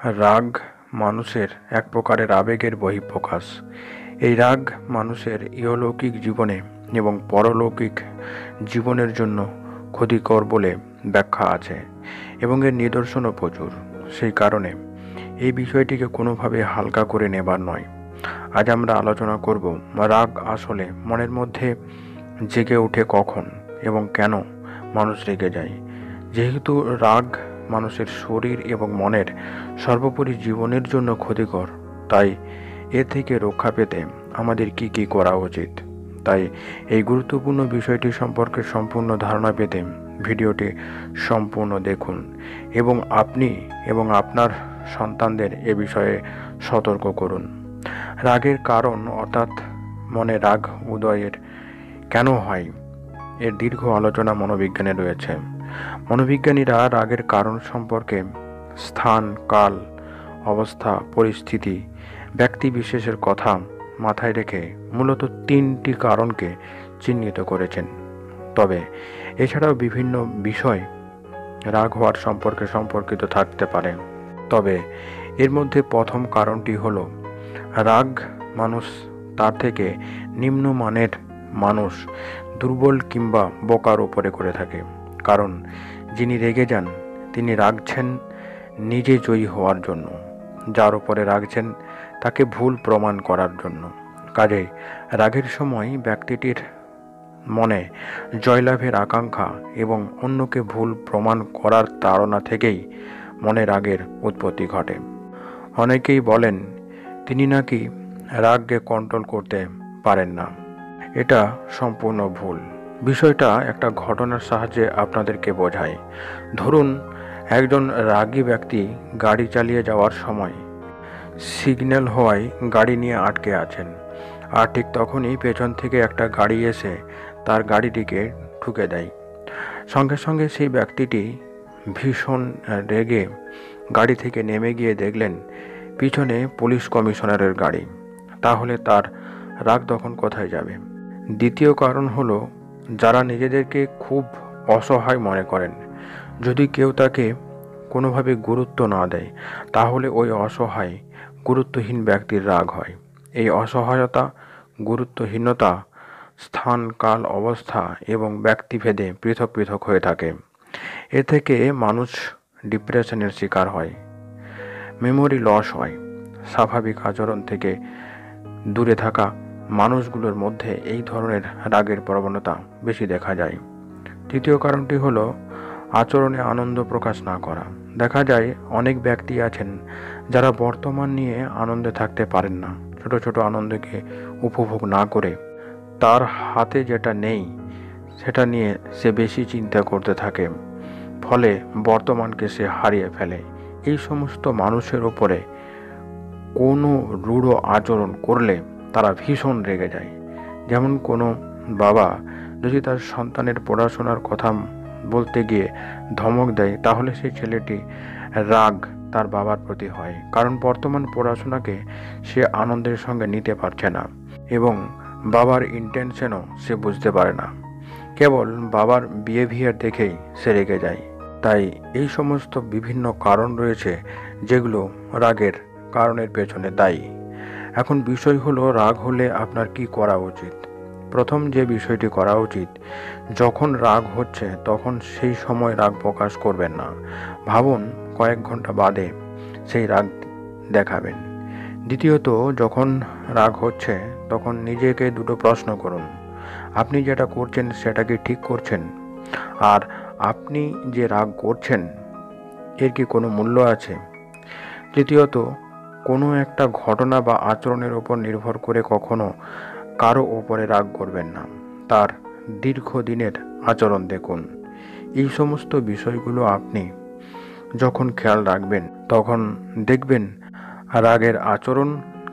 রাগ মানুষের এক প্রকারের আবেগের বহিঃপ্রকাশ। এই রাগ মানুষের ইহলৌকিক জীবনে এবং পরলৌকিক জীবনের জন্য ক্ষতিকর বলে ব্যাখ্যা আছে এবং এর নিদর্শনও প্রচুর। সেই কারণে এই বিষয়টিকে কোনোভাবে হালকা করে নেবার নয়। আজ আমরা আলোচনা করব রাগ আসলে মনের মধ্যে জেগে ওঠে কখন এবং কেন মানুষ রেগে যায়। যেহেতু রাগ মানুষের শরীর এবং মনের সর্বোপরি জীবনের জন্য ক্ষতিকর, তাই এ থেকে রক্ষা পেতে আমাদের কি কি করা উচিত। তাই এই গুরুত্বপূর্ণ বিষয়টি সম্পর্কে সম্পূর্ণ ধারণা পেতে ভিডিওটি সম্পূর্ণ দেখুন এবং আপনি এবং আপনার সন্তানদের এ বিষয়ে সতর্ক করুন। রাগের কারণ অর্থাৎ মনে রাগ উদয়ের কেন হয়, এর দীর্ঘ আলোচনা মনোবিজ্ঞানে রয়েছে। মনোবিজ্ঞানীরা রাগের কারণ সম্পর্কে স্থান, কাল, অবস্থা, পরিস্থিতি, ব্যক্তি বিশেষের কথা মাথায় রেখে মূলত 3টি কারণকে চিহ্নিত করেছেন। তবে এছাড়াও বিভিন্ন বিষয় রাগ হওয়ার সম্পর্কিত থাকতে পারে। তবে এর মধ্যে প্রথম কারণটি হলো রাগ মানুষ তার থেকে নিম্নমানের মানুষ দুর্বল কিংবা বোকার উপরে করে থাকে। কারণ যিনি রেগে যান তিনি রাগছেন নিজে জয়ী হওয়ার জন্য, যার উপরে রাগছেন তাকে ভুল প্রমাণ করার জন্য। কাজেই রাগের সময় ব্যক্তিটির মনে জয়লাভের আকাঙ্ক্ষা এবং অন্যকে ভুল প্রমাণ করার তাড়না থেকেই মনে রাগের উৎপত্তি ঘটে। অনেকেই বলেন তিনি নাকি রাগকে কন্ট্রোল করতে পারেন না। এটা সম্পূর্ণ ভুল। বিষয়টা একটা ঘটনার সাহায্যে আপনাদেরকে বোঝায়। ধরুন একজন রাগী ব্যক্তি গাড়ি চালিয়ে যাওয়ার সময় সিগন্যাল হওয়ায় গাড়ি নিয়ে আটকে আছেন, আর ঠিক তখনই পেছন থেকে একটা গাড়ি এসে তার গাড়িটিকে ঠুকে দেয়। সঙ্গে সঙ্গে সেই ব্যক্তিটি ভীষণ রেগে গাড়ি থেকে নেমে গিয়ে দেখলেন পিছনে পুলিশ কমিশনারের গাড়ি। তাহলে তার রাগ তখন কোথায় যাবে? দ্বিতীয় কারণ হলো যারা নিজেদেরকে খুব অসহায় মনে করেন। যদি কেউ তাকে কোনোভাবে গুরুত্ব না দেয়, তাহলে ওই অসহায় গুরুত্বহীন ব্যক্তির রাগ হয়। এই অসহায়তা, গুরুত্বহীনতা স্থান, কাল, অবস্থা এবং ব্যক্তিভেদে পৃথক পৃথক হয়ে থাকে। এ থেকে মানুষ ডিপ্রেশনের শিকার হয়, মেমোরি লস হয়। স্বাভাবিক আচরণ থেকে দূরে থাকা মানুষগুলোর মধ্যে এই ধরনের রাগের প্রবণতা বেশি দেখা যায়। তৃতীয় কারণটি হলো আচরণে আনন্দ প্রকাশ না করা। দেখা যায় অনেক ব্যক্তি আছেন যারা বর্তমান নিয়ে আনন্দে থাকতে পারেন না। ছোট ছোট আনন্দকে উপভোগ না করে তার হাতে যেটা নেই সেটা নিয়ে সে বেশি চিন্তা করতে থাকে, ফলে বর্তমানকে সে হারিয়ে ফেলে। এই সমস্ত মানুষের ওপরে কোনো রূঢ় আচরণ করলে তারা ভীষণ রেগে যায়। যেমন কোনো বাবা যদি তার সন্তানের পড়াশোনার কথা বলতে গিয়ে ধমক দেয়, তাহলে সেই ছেলেটি রাগ তার বাবার প্রতি হয়, কারণ বর্তমান পড়াশোনাকে সে আনন্দের সঙ্গে নিতে পারছে না এবং বাবার ইন্টেনশনও সে বুঝতে পারে না। কেবল বাবার বিহেভিয়ার দেখেই সে রেগে যায়। তাই এই সমস্ত বিভিন্ন কারণ রয়েছে যেগুলো রাগের কারণের পেছনে দায়ী। এখন বিষয় হলো রাগ হলে আপনার কি করা উচিত। প্রথম যে বিষয়টি করা উচিত, যখন রাগ হচ্ছে তখন সেই সময় রাগ প্রকাশ করবেন না। ভাবুন কয়েক ঘন্টা বাদে সেই রাগ দেখাবেন। দ্বিতীয়ত, যখন রাগ হচ্ছে তখন নিজেকে দুটো প্রশ্ন করুন, আপনি যেটা করছেন সেটা কি ঠিক করছেন? আর আপনি যে রাগ করছেন এর কি কোনো মূল্য আছে? তৃতীয়ত, কোনো একটা ঘটনা বা আচরণের উপর নির্ভর করে কখনো কারো ওপরে রাগ করবেন না। তার দীর্ঘদিনের আচরণ দেখুন। এই সমস্ত বিষয়গুলো আপনি যখন খেয়াল রাখবেন তখন দেখবেন রাগের আচরণ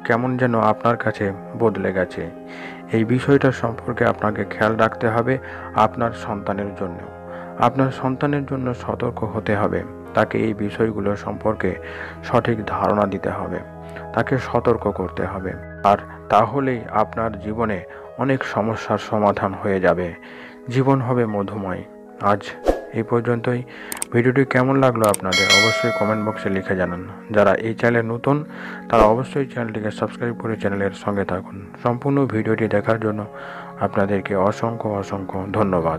কেমন যেন আপনার কাছে বদলে গেছে। এই বিষয়টা সম্পর্কে আপনাকে খেয়াল রাখতে হবে। আপনার সন্তানের জন্য সতর্ক হতে হবে। তাকে এই বিষয়গুলো সম্পর্কে সঠিক ধারণা দিতে হবে, তাকে সতর্ক করতে হবে। আর তাহলেই আপনার জীবনে অনেক সমস্যার সমাধান হয়ে যাবে। জীবন হবে মধুময়। আজ এই পর্যন্তই। ভিডিওটি কেমন লাগলো আপনাদের অবশ্যই কমেন্ট বক্সে লিখে জানান। যারা এই চ্যানেলে নতুন তারা অবশ্যই চ্যানেলটিকে সাবস্ক্রাইব করে চ্যানেলের সঙ্গে থাকুন। সম্পূর্ণ ভিডিওটি দেখার জন্য আপনাদেরকে অসংখ্য ধন্যবাদ।